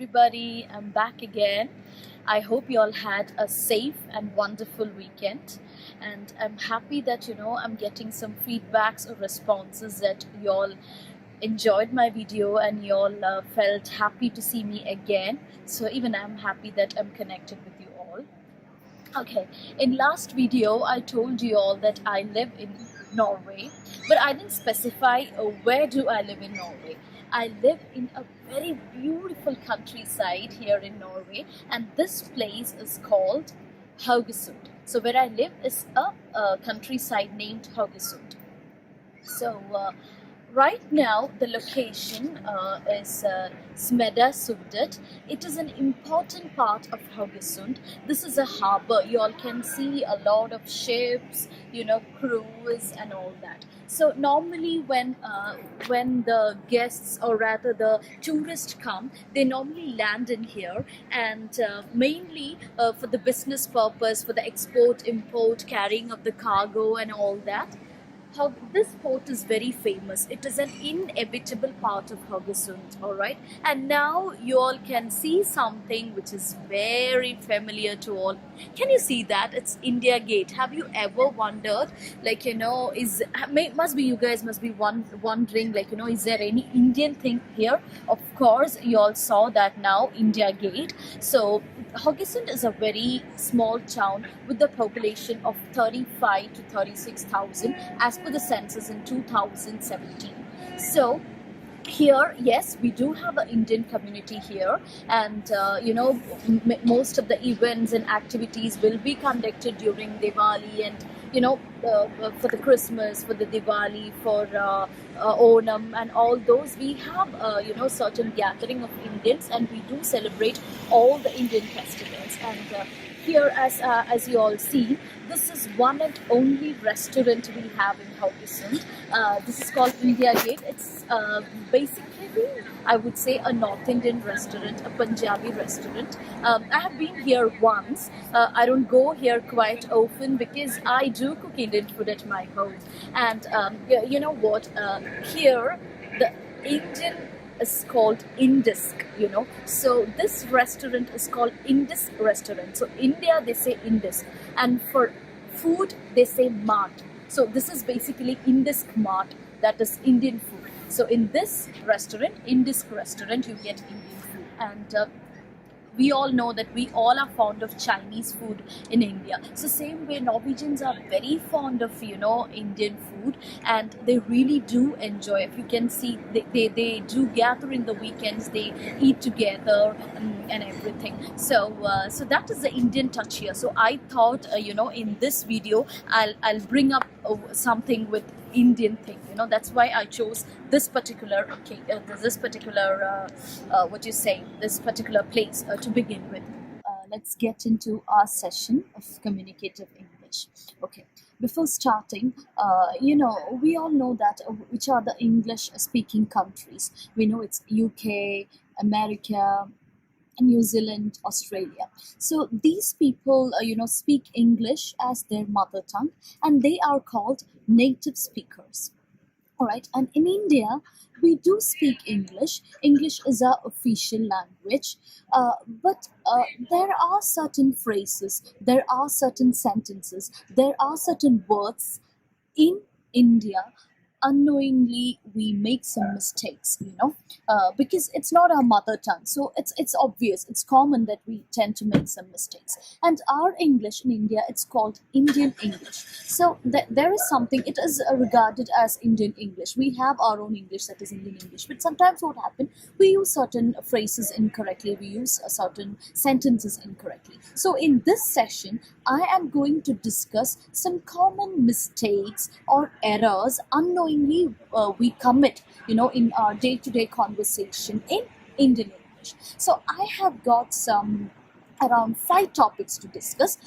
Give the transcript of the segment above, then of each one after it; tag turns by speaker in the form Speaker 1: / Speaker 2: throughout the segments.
Speaker 1: everybody. I'm back again. I hope you all had a safe and wonderful weekend. And I'm happy that I'm getting some feedbacks or responses that you all enjoyed my video and you all felt happy to see me again. So even I'm happy that I'm connected with you all. Okay, in last video I told you all that I live in Norway, but I didn't specify where do I live in Norway. I live in a very beautiful countryside here in Norway, and this place is called Haugesund. So where I live is a countryside named Haugesund. So right now the location is Smedsundet. It is an important part of Haugesund. This is a harbor. You all can see a lot of ships, cruise and all that. So normally when the guests, or rather the tourists, come, they normally land in here, and mainly for the business purpose, for the export, import, carrying of the cargo and all that. How this port is very famous. It is an inevitable part of Haugesund, alright? And now you all can see something which is very familiar to all. Can you see that? It's India Gate. Have you ever wondered, must be, you guys must be wondering, is there any Indian thing here? Of course, you all saw that now, India Gate. So Haugesund is a very small town with a population of 35 to 36,000 as per the census in 2017. So here, yes, we do have an Indian community here, and most of the events and activities will be conducted during Diwali, and for the Christmas, for the Diwali, for Onam and all those. We have certain gathering of Indians, and we do celebrate all the Indian festivals. And here, as you all see, this is one and only restaurant we have in Haugesund. This is called India Gate. It's basically, I would say, a North Indian restaurant, a Punjabi restaurant. I have been here once. I don't go here quite often because I do cook Indian food at my home. And you know what? Here, the Indian is called Indisk, So this restaurant is called Indisk restaurant. So India, they say Indisk. And for food, they say Mart. So this is basically Indisk Mart, that is Indian food. So in this restaurant, Indisk restaurant, you get Indian food. And we all know that we all are fond of Chinese food in India. So same way, Norwegians are very fond of Indian food, and they really do enjoy. If you can see, they do gather in the weekends, they eat together and everything. So so that is the Indian touch here. So I thought in this video I'll bring up something with Indian thing. That's why I chose this particular this particular place to begin with. Let's get into our session of communicative English. Okay, before starting, we all know that which are the English speaking countries. We know it's UK, America, New Zealand, Australia. So these people speak English as their mother tongue, and they are called native speakers. All right, and in India, we do speak English. English is our official language, but there are certain phrases, there are certain sentences, there are certain words in India. Unknowingly, we make some mistakes, because it's not our mother tongue. So it's obvious, it's common that we tend to make some mistakes. And our English in India, it's called Indian English. So there is something, it is regarded as Indian English. We have our own English, that is Indian English. But sometimes what happens, we use certain phrases incorrectly, we use certain sentences incorrectly. So in this session, I am going to discuss some common mistakes or errors unknowingly we commit, in our day-to-day conversation in Indian English. So I have got around 5 topics to discuss.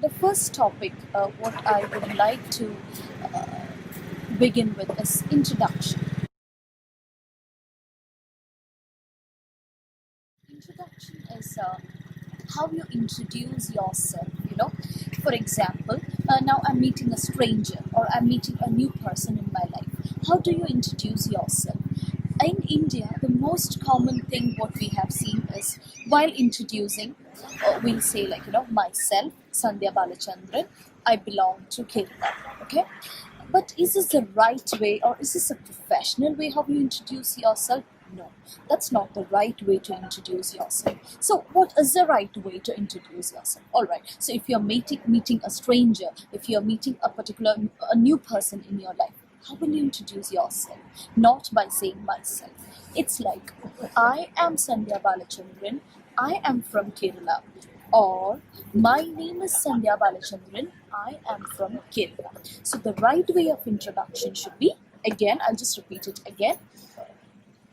Speaker 1: The first topic, what I would like to begin with, is introduction. Introduction is how you introduce yourself. For example, now I'm meeting a stranger, or I'm meeting a new person in my life. How do you introduce yourself? In India, the most common thing what we have seen is while introducing, we'll say like myself, Sandhya Balachandran, I belong to Kerala. Okay, but is this the right way, or is this a professional way how you introduce yourself? No, that's not the right way to introduce yourself. So, what is the right way to introduce yourself? All right. So, if you're meeting a stranger, if you're meeting a new person in your life, how will you introduce yourself? Not by saying myself. It's like, I am Sandhya Balachandran. I am from Kerala. Or, my name is Sandhya Balachandran. I am from Kerala. So the right way of introduction should be, again, I'll just repeat it again.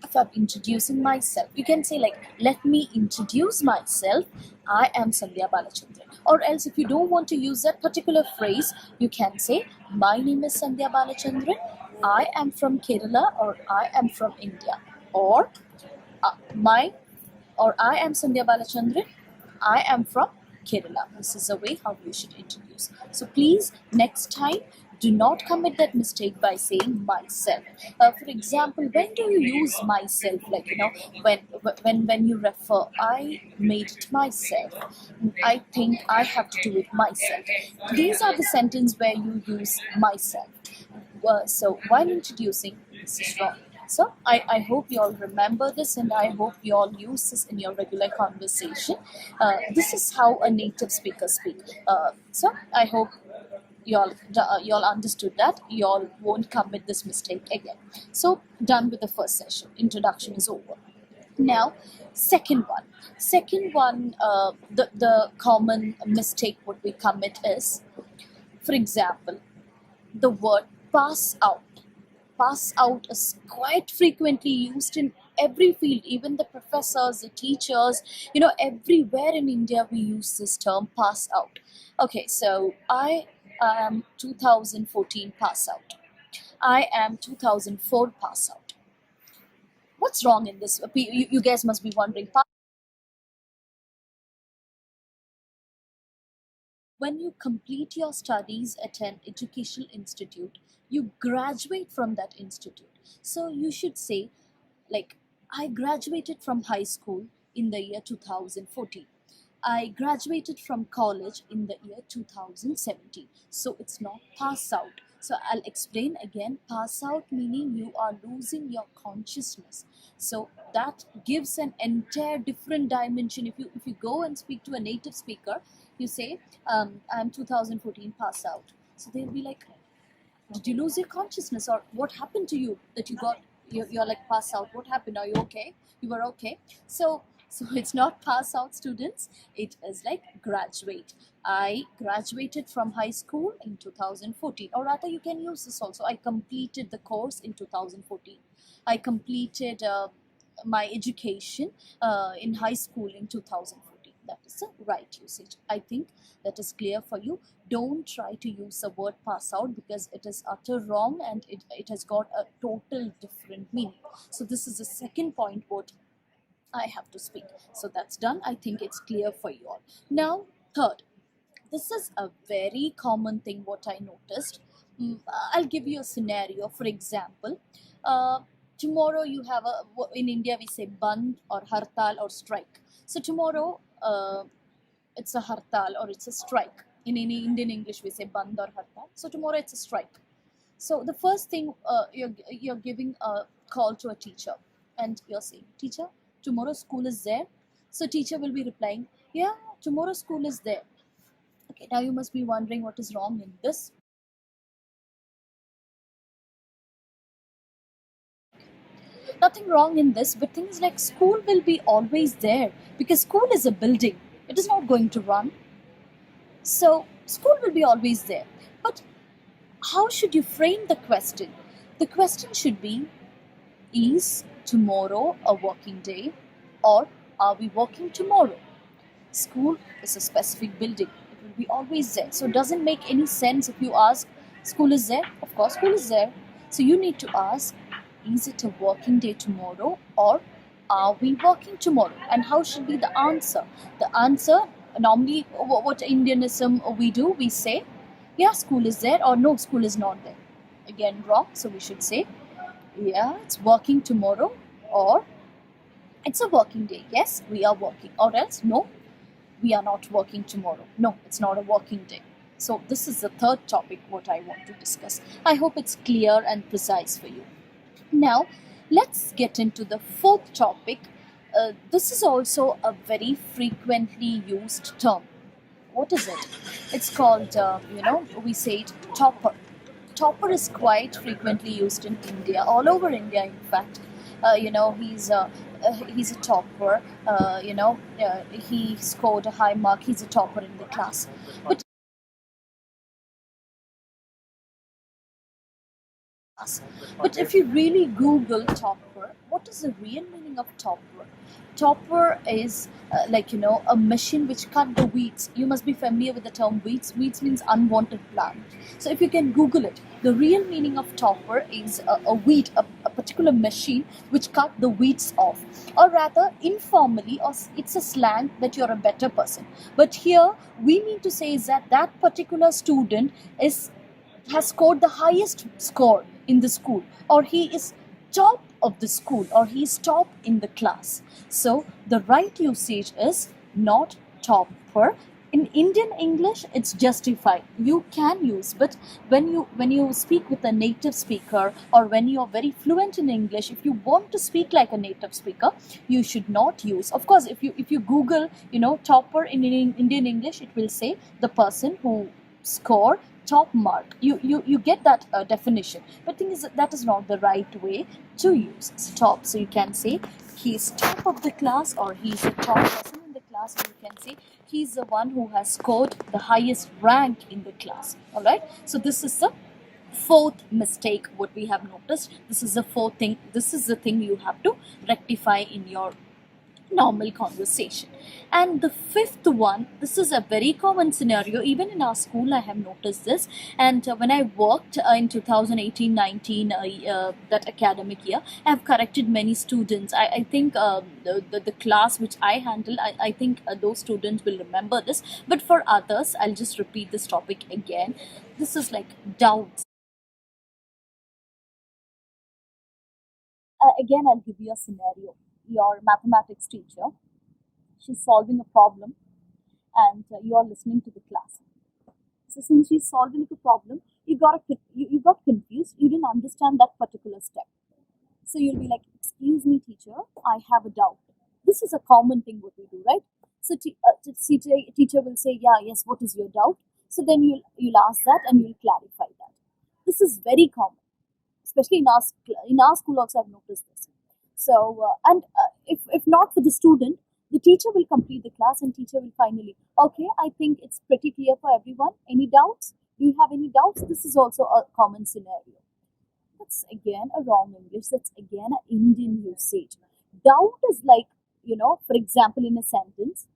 Speaker 1: If I'm introducing myself, you can say like, let me introduce myself. I am Sandhya Balachandran. Or else, if you don't want to use that particular phrase, you can say, my name is Sandhya Balachandran. I am from Kerala, or I am from India. Or my or I am Sandhya Balachandran. I am from Kerala. This is the way how you should introduce. So please, next time, do not commit that mistake by saying myself. For example, when do you use myself? Like when you refer, I made it myself. I think I have to do it myself. These are the sentences where you use myself. So while introducing, this is wrong. So I hope you all remember this, and I hope you all use this in your regular conversation. This is how a native speaker speak. So I hope you all understood that. You all won't commit this mistake again. So done with the first session. Introduction is over. Now, second one, the common mistake what we commit is, for example, the word pass out. Pass out is quite frequently used in every field, even the professors, the teachers, everywhere in India we use this term pass out. Okay, so I am 2014 pass out. I am 2004 pass out. What's wrong in this? You guys must be wondering. When you complete your studies at an educational institute, you graduate from that institute. So you should say, like, I graduated from high school in the year 2014. I graduated from college in the year 2017. So it's not pass out. So I'll explain again. Pass out meaning you are losing your consciousness. So that gives an entire different dimension. If you go and speak to a native speaker, you say, I'm 2014 pass out. So they'll be like, did you lose your consciousness, or what happened to you that you're like pass out? What happened? Are you okay? You were okay? So it's not pass out, students. It is like graduate. I graduated from high school in 2014, or rather you can use this also. I completed the course in 2014. I completed my education in high school in 2014. That is the right usage. I think that is clear for you. Don't try to use the word pass out, because it is utter wrong, and it has got a total different meaning. So this is the second point what I have to speak. So that's done. I think it's clear for you all. Now, third, this is a very common thing what I noticed. I'll give you a scenario. For example, uh, tomorrow you have in India we say band or hartal or strike. So tomorrow it's a hartal or it's a strike. In Indian English we say band or hartal. So tomorrow it's a strike. So the first thing, you're giving a call to a teacher, and you're saying, teacher, tomorrow school is there. So teacher will be replying, yeah, tomorrow school is there. Okay, now you must be wondering what is wrong in this. Nothing wrong in this, but things like school will be always there, because school is a building. It is not going to run. So school will be always there. But how should you frame the question? The question should be, is tomorrow a working day, or are we working tomorrow? School is a specific building. It will be always there. So it doesn't make any sense if you ask, school is there? Of course, school is there. So you need to ask, is it a working day tomorrow, or are we working tomorrow? And how should be the answer? The answer, normally, what Indianism we do, we say, yeah, school is there, or no, school is not there. Again, wrong. So we should say, Yeah, it's working tomorrow, or it's a working day. Yes, we are working. Or else, no, we are not working tomorrow. No, it's not a working day. So, this is the third topic what I want to discuss. I hope it's clear and precise for you. Now, let's get into the fourth topic. This is also a very frequently used term. What is it? It's called, we say it topper. Topper is quite frequently used in India, all over India, in fact. He's a topper. He scored a high mark. He's a topper in the class. But us. But if you really Google topper, what is the real meaning of topper? Topper is a machine which cut the weeds. You must be familiar with the term weeds. Weeds means unwanted plant. So if you can Google it, the real meaning of topper is a weed, a particular machine which cut the weeds off. Or rather, informally, or it's a slang that you're a better person. But here, we mean to say is that that particular student is has scored the highest score in the school, or he is top of the school, or he is top in the class. So the right usage is not topper. In Indian English, it's justified. You can use, but when you speak with a native speaker, or when you are very fluent in English, if you want to speak like a native speaker, you should not use. Of course, if you Google, topper in Indian English, it will say the person who score top mark. You get that definition, but thing is that is not the right way to use top. So you can say he's top of the class, or he's a top person in the class, or you can say he's the one who has scored the highest rank in the class. All right, so this is the fourth mistake what we have noticed. This is the fourth thing. This is the thing you have to rectify in your normal conversation. And the fifth one, this is a very common scenario. Even in our school, I have noticed this. And when I worked in 2018-19, that academic year, I have corrected many students. I think the class which I handle, I think those students will remember this. But for others, I'll just repeat this topic again. This is like doubts. Again, I'll give you a scenario. Your mathematics teacher, she's solving a problem, and you are listening to the class. So since she's solving the problem, you got confused. You didn't understand that particular step. So you'll be like, "Excuse me, teacher, I have a doubt." This is a common thing what we do, right? So teacher will say, "Yeah, yes. What is your doubt?" So then you'll ask that, and you'll clarify that. This is very common, especially in our school. Also, I've noticed this. So and if not for the student, the teacher will complete the class, and teacher will finally, okay, I think it's pretty clear for everyone. Any doubts? Do you have any doubts? This is also a common scenario. That's again a wrong English. That's again an Indian usage. Doubt is like, for example, in a sentence,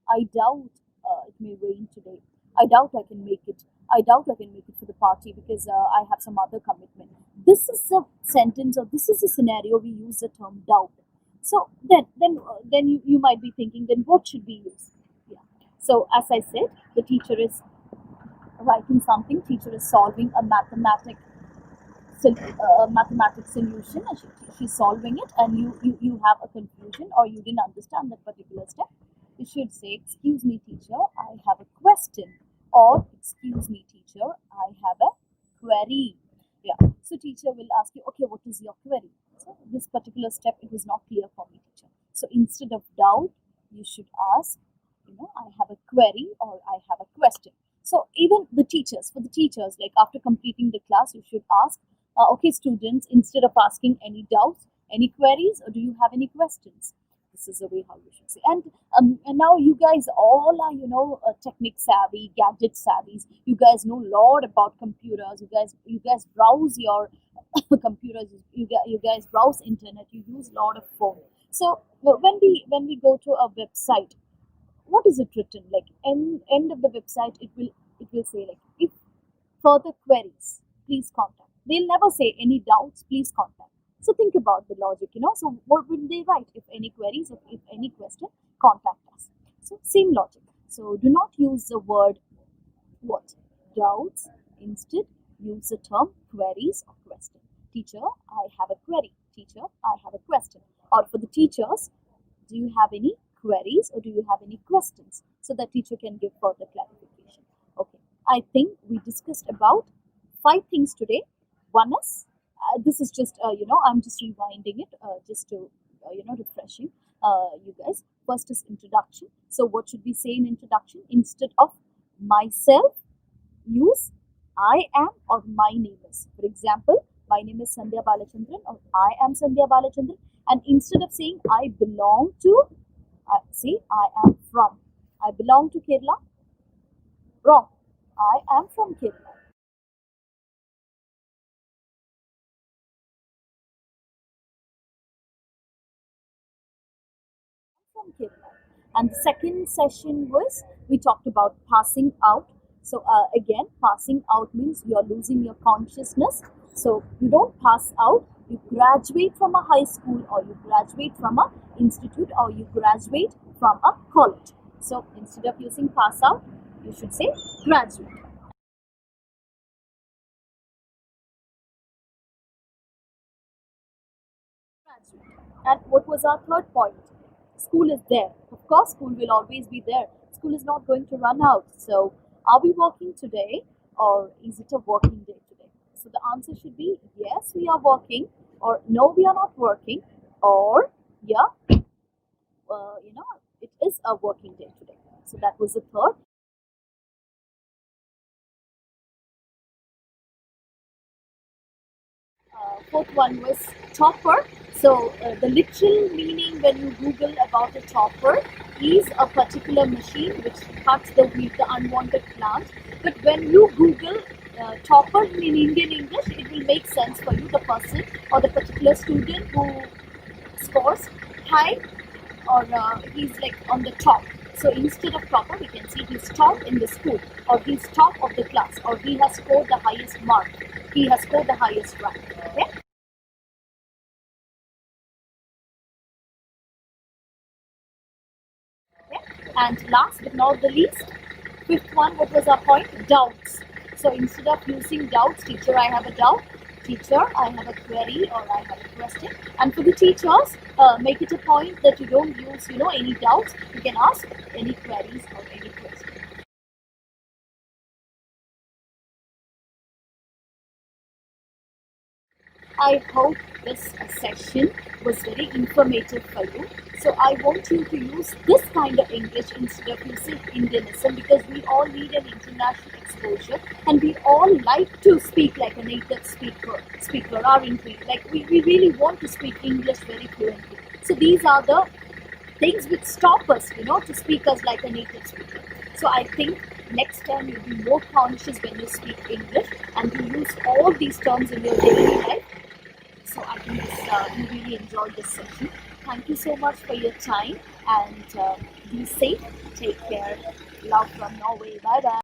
Speaker 1: I doubt it may rain today. I doubt I can make it. I doubt I can make it for the party because I have some other commitment. This is a sentence, or this is a scenario we use the term doubt. So then you might be thinking, then what should we use? Yeah. So as I said, the teacher is writing something. Teacher is solving a mathematics solution, and she's solving it, and you have a confusion, or you didn't understand that particular step. You should say, "Excuse me, teacher, I have a question," or "Excuse me, teacher, I have a query." Yeah. So teacher will ask you, "Okay, what is your query?" So this particular step, it was not clear for me, teacher. So instead of doubt, you should ask, "I have a query," or "I have a question." So even the teachers, for the teachers, like after completing the class, you should ask, "Okay, students, instead of asking any doubts, any queries, or do you have any questions?" This is the way how you should say. And now you guys all are, technic savvy, gadget savvies. You guys know a lot about computers. You guys browse your computers. You guys browse internet. You use a lot of phone. So when we go to a website, what is it written like? End of the website, it will say like, "If further queries, please contact." They'll never say, "Any doubts, please contact." So think about the logic. So what will they write? "If any queries, if any question, contact us." So same logic. So do not use the word what? Doubts. Instead, use the term queries or question. Teacher, I have a query. Teacher, I have a question. Or for the teachers, do you have any queries or do you have any questions? So the teacher can give further clarification. Okay, I think we discussed about 5 things today. One is, this is just, I'm just rewinding it just to, refreshing you guys. First is introduction. So what should we say in introduction? Instead of myself, use I am or my name is. For example, my name is Sandhya Balachandran or I am Sandhya Balachandran. And instead of saying I belong to, say I am from. I belong to Kerala. Wrong. I am from Kerala. From Kerala. And the second session was we talked about passing out. So again, passing out means you are losing your consciousness. So you don't pass out. You graduate from a high school or you graduate from a institute or you graduate from a college. So instead of using pass out, you should say graduate. And what was our third point? School is there. Of course, school will always be there. School is not going to run out. So, are we working today or is it a working day today? So, the answer should be yes, we are working, or no, we are not working, or yeah, it is a working day today. So, that was the third. Fourth one was topper. So the literal meaning when you Google about a topper is a particular machine which cuts the weed, the unwanted plant. But when you Google topper in Indian English, it will make sense for you, the person or the particular student who scores high or he's like on the top. So instead of topper, we can see he's top in the school or he's top of the class or he has scored the highest mark. He has scored the highest rank. Okay? Okay? And last but not the least, fifth one, what was our point? Doubts. So instead of using doubts, teacher, I have a doubt. Teacher, I have a query or I have a question. And for the teachers, make it a point that you don't use, any doubts. You can ask any queries or any questions. I hope this session was very informative for you. So I want you to use this kind of English instead of using Indianism because we all need an international exposure and we all like to speak like a native speaker, aren't we? Like we really want to speak English very fluently. So these are the things which stop us, to speak us like a native speaker. So I think next time you'll be more conscious when you speak English and you use all these terms in your daily life. So I think you really enjoyed this session. Thank you so much for your time and be safe. Take care. Love from Norway. Bye bye.